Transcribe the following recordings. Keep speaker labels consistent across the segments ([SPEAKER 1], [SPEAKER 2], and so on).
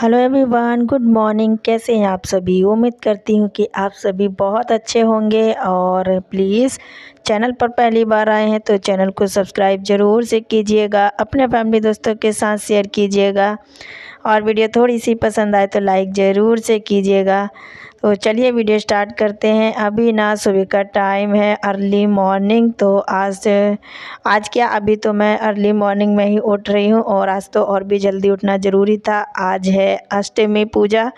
[SPEAKER 1] Hello everyone, good morning. कैसे हैं आप सभी? उम्मीद करती हूँ कि आप सभी बहुत अच्छे होंगे। और प्लीज़ चैनल पर पहली बार आए हैं तो चैनल को सब्सक्राइब ज़रूर से कीजिएगा, अपने फैमिली दोस्तों के साथ शेयर कीजिएगा और वीडियो थोड़ी सी पसंद आए तो लाइक ज़रूर से कीजिएगा। तो चलिए वीडियो स्टार्ट करते हैं। अभी ना सुबह का टाइम है, अर्ली मॉर्निंग। तो आज क्या, अभी तो मैं अर्ली मॉर्निंग में ही उठ रही हूँ और आज तो और भी जल्दी उठना ज़रूरी था। आज है अष्टमी पूजा,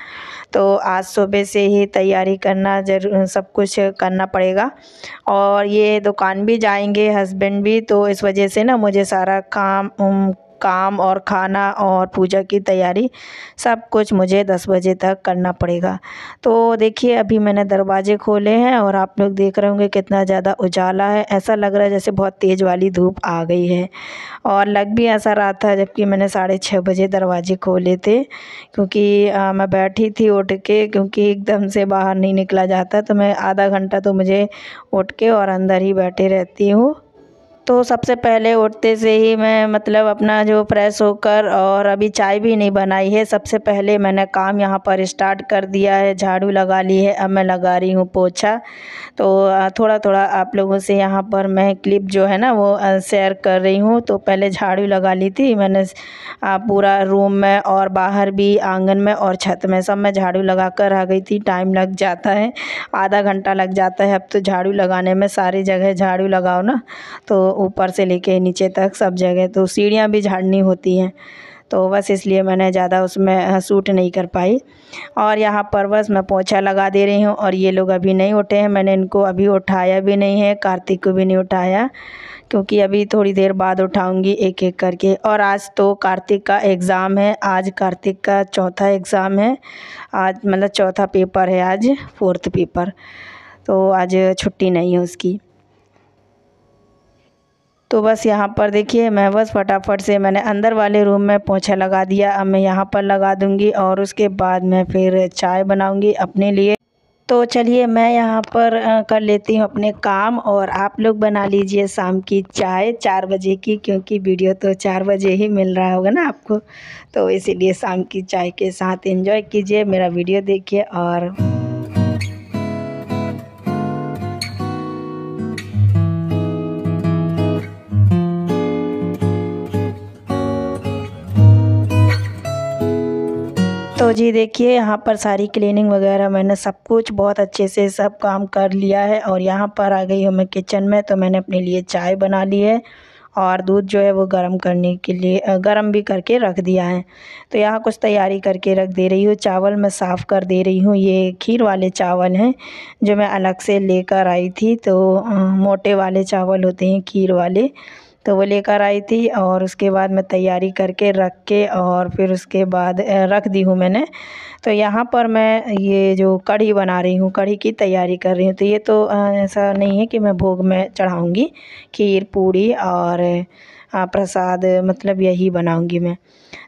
[SPEAKER 1] तो आज सुबह से ही तैयारी करना सब कुछ करना पड़ेगा। और ये दुकान भी जाएंगे हस्बैंड भी, तो इस वजह से ना मुझे सारा काम और खाना और पूजा की तैयारी सब कुछ मुझे 10 बजे तक करना पड़ेगा। तो देखिए अभी मैंने दरवाजे खोले हैं और आप लोग देख रहे होंगे कितना ज़्यादा उजाला है। ऐसा लग रहा है जैसे बहुत तेज़ वाली धूप आ गई है और लग भी ऐसा रहा था जबकि मैंने 6:30 बजे दरवाजे खोले थे, क्योंकि मैं बैठी थी उठ के, क्योंकि एकदम से बाहर नहीं निकला जाता। तो मैं आधा घंटा तो मुझे उठ के और अंदर ही बैठी रहती हूँ। तो सबसे पहले उठते से ही मैं मतलब अपना जो फ्रेश होकर, और अभी चाय भी नहीं बनाई है, सबसे पहले मैंने काम यहाँ पर स्टार्ट कर दिया है। झाड़ू लगा ली है, अब मैं लगा रही हूँ पोछा। तो थोड़ा थोड़ा आप लोगों से यहाँ पर मैं क्लिप जो है ना वो शेयर कर रही हूँ। तो पहले झाड़ू लगा ली थी मैंने, पूरा रूम में और बाहर भी, आंगन में और छत में, सब में झाड़ू लगा कर आ गई थी। टाइम लग जाता है, आधा घंटा लग जाता है अब तो झाड़ू लगाने में। सारी जगह झाड़ू लगाओ ना, तो ऊपर से लेके नीचे तक सब जगह, तो सीढ़ियाँ भी झाड़नी होती हैं। तो बस इसलिए मैंने ज़्यादा उसमें शूट नहीं कर पाई। और यहाँ पर बस मैं पोछा लगा दे रही हूँ। और ये लोग अभी नहीं उठे हैं, मैंने इनको अभी उठाया भी नहीं है, कार्तिक को भी नहीं उठाया, क्योंकि अभी थोड़ी देर बाद उठाऊंगी एक एक करके। और आज तो कार्तिक का एग्ज़ाम है, आज कार्तिक का चौथा एग्ज़ाम है। आज मतलब चौथा पेपर है, आज फोर्थ पेपर, तो आज छुट्टी नहीं है उसकी। तो बस यहाँ पर देखिए मैं बस फटाफट से मैंने अंदर वाले रूम में पोछा लगा दिया। अब मैं यहाँ पर लगा दूँगी और उसके बाद मैं फिर चाय बनाऊँगी अपने लिए। तो चलिए मैं यहाँ पर कर लेती हूँ अपने काम, और आप लोग बना लीजिए शाम की चाय 4 बजे की, क्योंकि वीडियो तो 4 बजे ही मिल रहा होगा ना आपको। तो इसीलिए शाम की चाय के साथ एंजॉय कीजिए, मेरा वीडियो देखिए। और तो जी देखिए यहाँ पर सारी क्लीनिंग वगैरह मैंने सब कुछ बहुत अच्छे से सब काम कर लिया है। और यहाँ पर आ गई हूँ मैं किचन में। तो मैंने अपने लिए चाय बना ली है और दूध जो है वो गर्म करने के लिए गर्म भी करके रख दिया है। तो यहाँ कुछ तैयारी करके रख दे रही हूँ। चावल मैं साफ़ कर दे रही हूँ, ये खीर वाले चावल हैं जो मैं अलग से लेकर आई थी। तो मोटे वाले चावल होते हैं खीर वाले, तो वो लेकर आई थी। और उसके बाद मैं तैयारी करके रख के, और फिर उसके बाद रख दी हूँ मैंने। तो यहाँ पर मैं ये जो कढ़ी बना रही हूँ, कढ़ी की तैयारी कर रही हूँ। तो ये तो ऐसा नहीं है कि मैं भोग में चढ़ाऊँगी, खीर पूड़ी और प्रसाद मतलब यही बनाऊँगी मैं।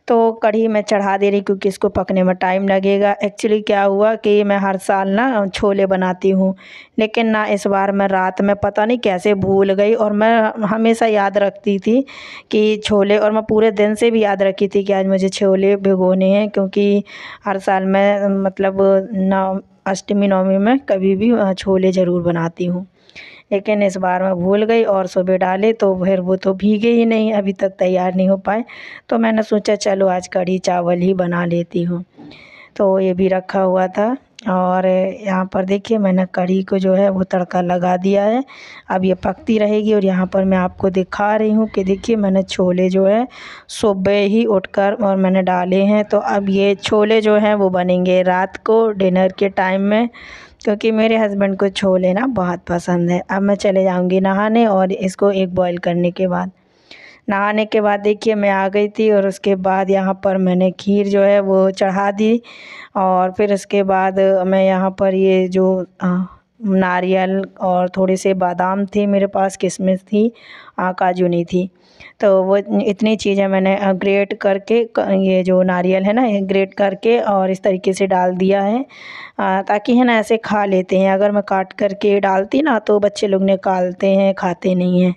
[SPEAKER 1] तो कढ़ी मैं चढ़ा दे रही, क्योंकि इसको पकने में टाइम लगेगा। एक्चुअली क्या हुआ कि मैं हर साल ना छोले बनाती हूँ, लेकिन ना इस बार मैं रात में पता नहीं कैसे भूल गई। और मैं हमेशा याद रखती थी कि छोले, और मैं पूरे दिन से भी याद रखी थी कि आज मुझे छोले भिगोने हैं, क्योंकि हर साल मैं मतलब नौ अष्टमी नवमी में कभी भी छोले ज़रूर बनाती हूँ। लेकिन इस बार मैं भूल गई और सुबह डाले तो फिर वो तो भीगे ही नहीं, अभी तक तैयार नहीं हो पाए। तो मैंने सोचा चलो आज कढ़ी चावल ही बना लेती हूँ। तो ये भी रखा हुआ था। और यहाँ पर देखिए मैंने कढ़ी को जो है वो तड़का लगा दिया है, अब ये पकती रहेगी। और यहाँ पर मैं आपको दिखा रही हूँ कि देखिए मैंने छोले जो है सुबह ही उठकर और मैंने डाले हैं। तो अब ये छोले जो हैं वो बनेंगे रात को डिनर के टाइम में, क्योंकि मेरे हस्बैंड को छोले ना बहुत पसंद है। अब मैं चले जाऊँगी नहाने, और इसको एक बॉईल करने के बाद, नहाने के बाद देखिए मैं आ गई थी। और उसके बाद यहाँ पर मैंने खीर जो है वो चढ़ा दी। और फिर उसके बाद मैं यहाँ पर ये जो नारियल और थोड़े से बादाम थे मेरे पास, किशमिश थी, काजू नहीं थी। तो वो इतनी चीज़ें मैंने ग्रेट करके, ये जो नारियल है ना ये ग्रेट करके और इस तरीके से डाल दिया है, ताकि है ना ऐसे खा लेते हैं। अगर मैं काट करके डालती ना तो बच्चे लोग निकालते हैं, खाते नहीं हैं।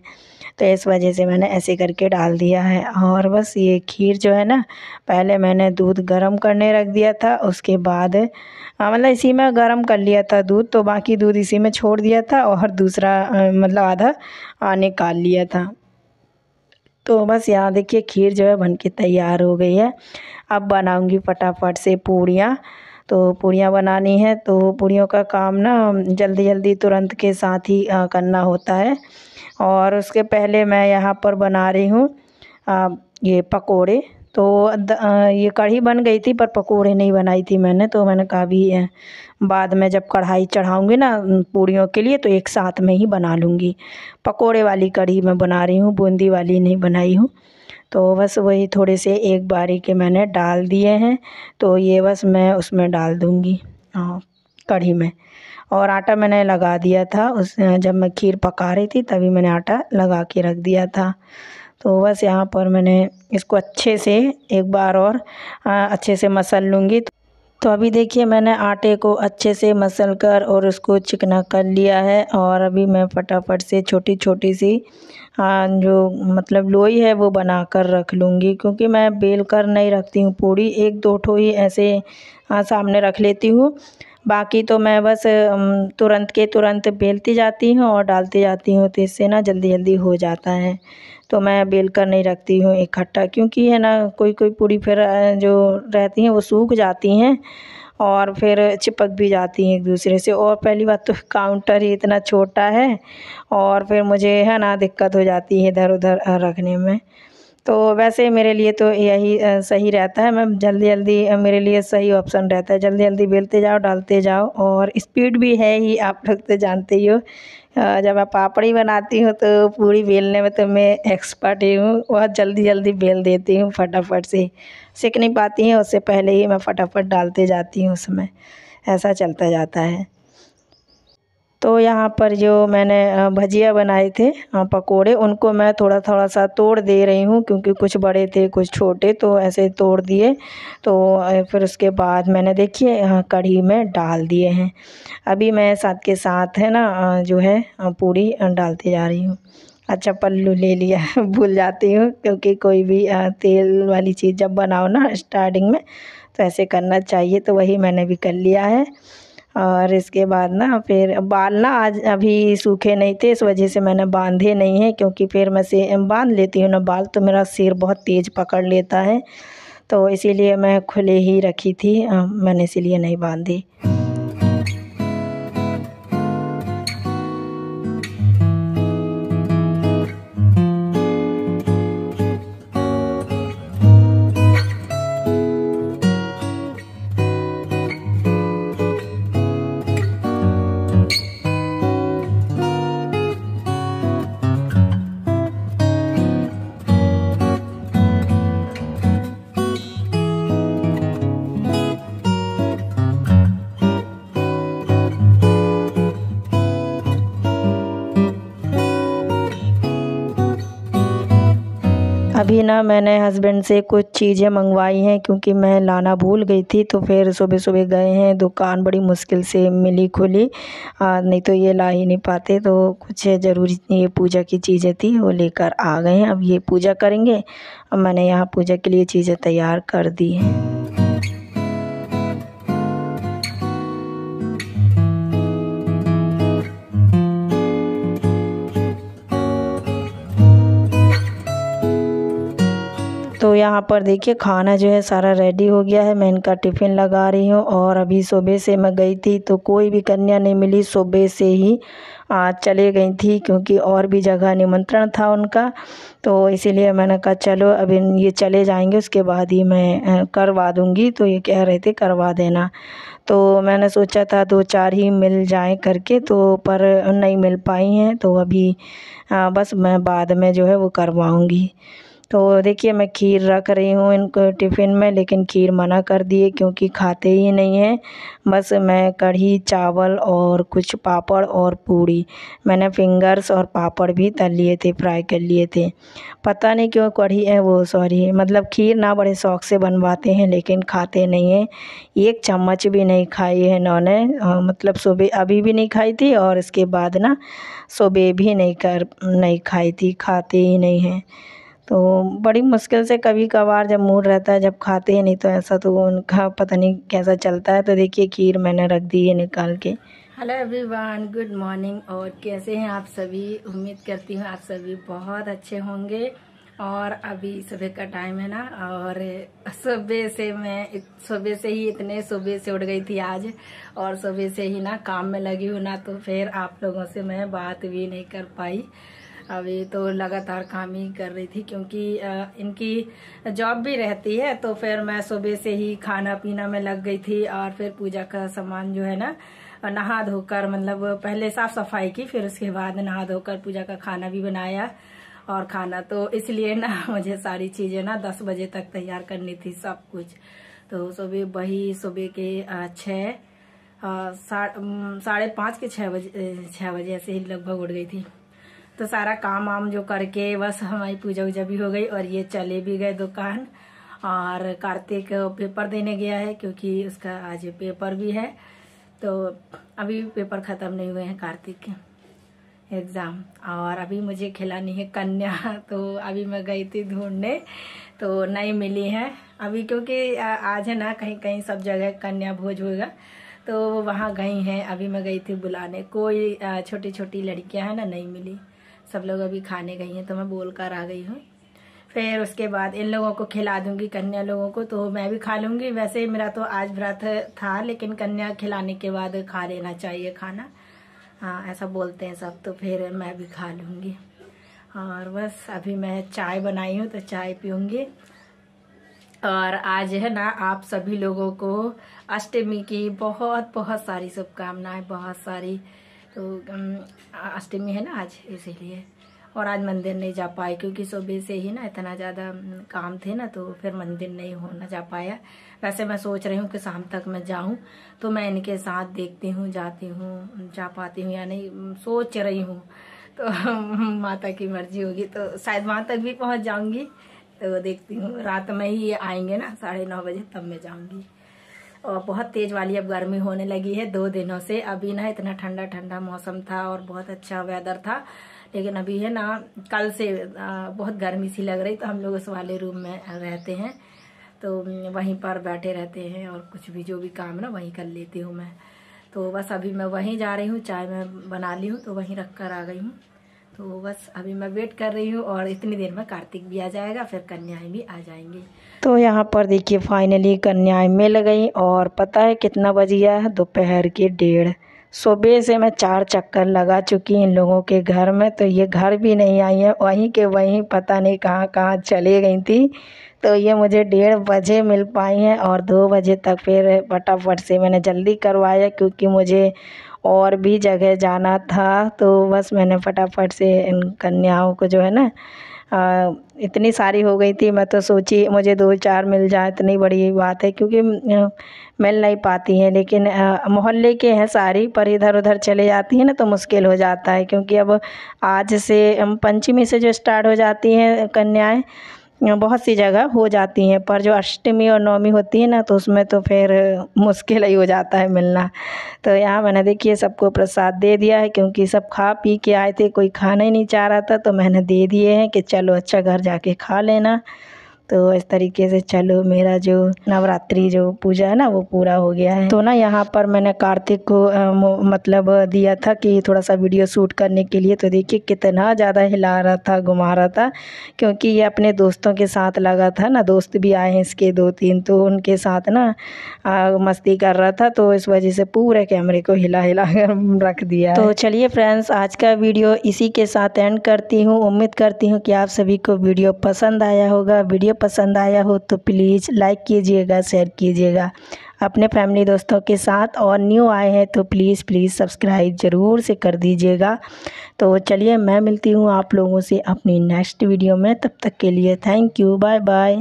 [SPEAKER 1] तो इस वजह से मैंने ऐसे करके डाल दिया है। और बस ये खीर जो है ना, पहले मैंने दूध गर्म करने रख दिया था, उसके बाद मतलब इसी में गर्म कर लिया था दूध, तो बाकी दूध इसी में छोड़ दिया था और दूसरा मतलब आधा निकाल लिया था। तो बस यहाँ देखिए खीर जो है बन के तैयार हो गई है। अब बनाऊंगी फटाफट से पूड़ियाँ। तो पूड़ियाँ बनानी है, तो पूड़ियों का काम ना जल्दी जल्दी तुरंत के साथ ही करना होता है। और उसके पहले मैं यहाँ पर बना रही हूँ ये पकोड़े। तो ये कढ़ी बन गई थी पर पकोड़े नहीं बनाई थी मैंने, तो मैंने कहा अभी बाद में जब कढ़ाई चढ़ाऊँगी ना पूड़ियों के लिए तो एक साथ में ही बना लूँगी। पकोड़े वाली कढ़ी मैं बना रही हूँ, बूंदी वाली नहीं बनाई हूँ। तो बस वही थोड़े से एक बारी के मैंने डाल दिए हैं, तो ये बस मैं उसमें डाल दूँगी कढ़ी में। और आटा मैंने लगा दिया था उस जब मैं खीर पका रही थी तभी मैंने आटा लगा के रख दिया था। तो बस यहाँ पर मैंने इसको अच्छे से एक बार और अच्छे से मसल लूँगी। तो अभी देखिए मैंने आटे को अच्छे से मसल कर और उसको चिकना कर लिया है। और अभी मैं फटाफट से छोटी छोटी सी जो मतलब लोई है वो बना कर रख लूँगी, क्योंकि मैं बेल कर नहीं रखती हूँ पूड़ी, एक दो ठो ही ऐसे सामने रख लेती हूँ। बाकी तो मैं बस तुरंत के तुरंत बेलती जाती हूँ और डालती जाती हूँ, तो इससे ना जल्दी जल्दी हो जाता है। तो मैं बेल कर नहीं रखती हूँ इकट्ठा, क्योंकि है ना कोई कोई पूड़ी फिर जो रहती हैं वो सूख जाती हैं और फिर चिपक भी जाती हैं एक दूसरे से। और पहली बात तो काउंटर ही इतना छोटा है और फिर मुझे है ना दिक्कत हो जाती है इधर उधर रखने में। तो वैसे मेरे लिए तो यही सही रहता है, मैं जल्दी जल्दी मेरे लिए सही ऑप्शन रहता है, जल्दी जल्दी बेलते जाओ डालते जाओ। और स्पीड भी है ही, आप लोग तो जानते ही हो। जब मैं पापड़ी बनाती हूँ तो पूरी बेलने में तो मैं एक्सपर्ट ही हूँ, बहुत जल्दी जल्दी बेल देती हूँ, फटाफट से सेक नहीं पाती हैं उससे पहले ही मैं फटाफट डालते जाती हूँ उसमें, ऐसा चलता जाता है। तो यहाँ पर जो मैंने भजिया बनाए थे पकोड़े, उनको मैं थोड़ा थोड़ा सा तोड़ दे रही हूँ, क्योंकि कुछ बड़े थे कुछ छोटे, तो ऐसे तोड़ दिए। तो फिर उसके बाद मैंने देखिए कढ़ी में डाल दिए हैं। अभी मैं साथ के साथ है ना जो है पूड़ी डालती जा रही हूँ। अच्छा पल्लू ले लिया भूल जाती हूँ, क्योंकि कोई भी तेल वाली चीज़ जब बनाओ ना स्टार्टिंग में तो ऐसे करना चाहिए, तो वही मैंने भी कर लिया है। और इसके बाद ना फिर बाल ना आज अभी सूखे नहीं थे, इस वजह से मैंने बांधे नहीं हैं, क्योंकि फिर मैं से बांध लेती हूँ ना बाल तो मेरा सिर बहुत तेज़ पकड़ लेता है, तो इसीलिए मैं खुले ही रखी थी, मैंने इसीलिए नहीं बांधी। अभी ना मैंने हस्बैंड से कुछ चीज़ें मंगवाई हैं, क्योंकि मैं लाना भूल गई थी, तो फिर सुबह सुबह गए हैं दुकान, बड़ी मुश्किल से मिली खुली, नहीं तो ये ला ही नहीं पाते। तो कुछ ज़रूरी ये पूजा की चीज़ें थी वो लेकर आ गए हैं, अब ये पूजा करेंगे। अब मैंने यहाँ पूजा के लिए चीज़ें तैयार कर दी हैं। तो यहाँ पर देखिए खाना जो है सारा रेडी हो गया है, मैं इनका टिफ़िन लगा रही हूँ। और अभी सुबह से मैं गई थी तो कोई भी कन्या नहीं मिली, सुबह से ही चले गई थी, क्योंकि और भी जगह निमंत्रण था उनका। तो इसीलिए मैंने कहा चलो अब ये चले जाएंगे उसके बाद ही मैं करवा दूँगी, तो ये कह रहे थे करवा देना। तो मैंने सोचा था दो चार ही मिल जाए करके, तो पर नहीं मिल पाई हैं, तो अभी बस मैं बाद में जो है वो करवाऊँगी। तो देखिए मैं खीर रख रही हूँ इनको टिफ़िन में, लेकिन खीर मना कर दिए क्योंकि खाते ही नहीं हैं। बस मैं कढ़ी चावल और कुछ पापड़ और पूड़ी, मैंने फिंगर्स और पापड़ भी तल लिए थे, फ्राई कर लिए थे। पता नहीं क्यों कढ़ी वो सॉरी मतलब खीर ना बड़े शौक़ से बनवाते हैं लेकिन खाते नहीं हैं। एक चम्मच भी नहीं खाई है इन्होंने, मतलब सुबह अभी भी नहीं खाई थी और इसके बाद ना सुबह भी नहीं खाई थी, खाते ही नहीं हैं। तो बड़ी मुश्किल से कभी कभार जब मूड रहता है, जब खाते हैं, नहीं तो ऐसा तो उनका पता नहीं कैसा चलता है। तो देखिए खीर मैंने रख दी है निकाल के। Hello everyone, good morning. और कैसे हैं आप सभी? उम्मीद करती हूँ आप सभी बहुत अच्छे होंगे। और अभी सुबह का टाइम है ना, और सुबह से ही इतने सुबह से उठ गई थी आज, और सुबह से ही ना काम में लगी हूँ ना, तो फिर आप लोगों से मैं बात भी नहीं कर पाई। अभी तो लगातार काम ही कर रही थी क्योंकि इनकी जॉब भी रहती है, तो फिर मैं सुबह से ही खाना पीना में लग गई थी। और फिर पूजा का सामान जो है ना, नहा धोकर, मतलब पहले साफ सफाई की, फिर उसके बाद नहा धोकर पूजा का खाना भी बनाया। और खाना तो इसलिए ना मुझे सारी चीज़ें ना 10 बजे तक तैयार करनी थी, सब कुछ। तो सुबह के 5:30 के 6 बजे ऐसे ही लगभग उठ गई थी। तो सारा काम वाम जो करके बस हमारी पूजा वूजा भी हो गई, और ये चले भी गए दुकान। और कार्तिक पेपर देने गया है क्योंकि उसका आज पेपर भी है। तो अभी पेपर ख़त्म नहीं हुए हैं कार्तिक के एग्ज़ाम, और अभी मुझे खिलानी है कन्या। तो अभी मैं गई थी ढूंढने, तो नहीं मिली है अभी, क्योंकि आज है ना कहीं कहीं सब जगह कन्या भोज होगा, तो वहाँ गई हैं। अभी मैं गई थी बुलाने, कोई छोटी छोटी लड़कियां हैं ना, नहीं मिली, सब लोग अभी खाने गई हैं, तो मैं बोल कर आ गई हूँ। फिर उसके बाद इन लोगों को खिला दूंगी, कन्या लोगों को, तो मैं भी खा लूँगी। वैसे मेरा तो आज व्रत था, लेकिन कन्या खिलाने के बाद खा लेना चाहिए खाना, हाँ ऐसा बोलते हैं सब, तो फिर मैं भी खा लूँगी। और बस अभी मैं चाय बनाई हूँ तो चाय पीऊँगी। और आज है ना आप सभी लोगों को अष्टमी की बहुत बहुत सारी शुभकामनाएं, बहुत सारी। तो अष्टमी है ना आज, इसीलिए। और आज मंदिर नहीं जा पाई क्योंकि सुबह से ही ना इतना ज़्यादा काम थे ना, तो फिर मंदिर नहीं होना जा पाया। वैसे मैं सोच रही हूँ कि शाम तक मैं जाऊँ, तो मैं इनके साथ देखती हूँ जाती हूँ, जा पाती हूँ या नहीं, सोच रही हूँ। तो माता की मर्जी होगी तो शायद वहाँ तक भी पहुँच जाऊँगी। तो देखती हूँ, रात में ही आएंगे ना 9:30 बजे, तब मैं जाऊँगी। और बहुत तेज़ वाली अब गर्मी होने लगी है 2 दिनों से। अभी ना इतना ठंडा ठंडा मौसम था और बहुत अच्छा वेदर था, लेकिन अभी है ना कल से बहुत गर्मी सी लग रही। तो हम लोग उस वाले रूम में रहते हैं, तो वहीं पर बैठे रहते हैं, और कुछ भी जो भी काम है ना वहीं कर लेती हूँ मैं। तो बस अभी मैं वहीं जा रही हूँ, चाय मैं बना ली हूँ तो वहीं रख कर आ गई हूँ। तो बस अभी मैं वेट कर रही हूँ, और इतनी देर में कार्तिक भी आ जाएगा, फिर कन्याएं भी आ जाएंगी। तो यहाँ पर देखिए फाइनली कन्याएं मिल गई, और पता है कितना बज गया है? दोपहर के 1:30। सुबह से मैं 4 चक्कर लगा चुकी इन लोगों के घर में, तो ये घर भी नहीं आई हैं, वहीं के वहीं पता नहीं कहाँ कहाँ चले गई थी। तो ये मुझे 1:30 बजे मिल पाई हैं, और 2 बजे तक फिर फटाफट से मैंने जल्दी करवाया क्योंकि मुझे और भी जगह जाना था। तो बस मैंने फटाफट से इन कन्याओं को जो है ना, इतनी सारी हो गई थी, मैं तो सोची मुझे 2-4 मिल जाए, इतनी बड़ी बात है, क्योंकि मिल नहीं पाती हैं। लेकिन मोहल्ले के हैं सारी, पर इधर उधर चले जाती हैं ना तो मुश्किल हो जाता है, क्योंकि अब आज से पंचमी से जो स्टार्ट हो जाती हैं कन्याएं, बहुत सी जगह हो जाती हैं, पर जो अष्टमी और नवमी होती है ना, तो उसमें तो फिर मुश्किल ही हो जाता है मिलना। तो यहाँ मैंने देखिए सबको प्रसाद दे दिया है, क्योंकि सब खा पी के आए थे, कोई खाना ही नहीं चाह रहा था, तो मैंने दे दिए हैं कि चलो अच्छा घर जाके खा लेना। तो इस तरीके से चलो मेरा जो नवरात्रि जो पूजा है ना वो पूरा हो गया है। तो ना यहाँ पर मैंने कार्तिक को मतलब दिया था कि थोड़ा सा वीडियो शूट करने के लिए। तो देखिए कितना ज़्यादा हिला रहा था, घुमा रहा था, क्योंकि ये अपने दोस्तों के साथ लगा था ना, दोस्त भी आए हैं इसके 2-3, तो उनके साथ ना मस्ती कर रहा था, तो इस वजह से पूरे कैमरे को हिला हिला कर रख दिया। तो चलिए फ्रेंड्स, आज का वीडियो इसी के साथ एंड करती हूँ। उम्मीद करती हूँ कि आप सभी को वीडियो पसंद आया होगा। वीडियो पसंद आया हो तो प्लीज़ लाइक कीजिएगा, शेयर कीजिएगा। अपने फैमिली दोस्तों के साथ, और न्यू आए हैं तो प्लीज़ सब्सक्राइब ज़रूर से कर दीजिएगा। तो चलिए मैं मिलती हूँ आप लोगों से अपनी नेक्स्ट वीडियो में, तब तक के लिए थैंक यू, बाय बाय।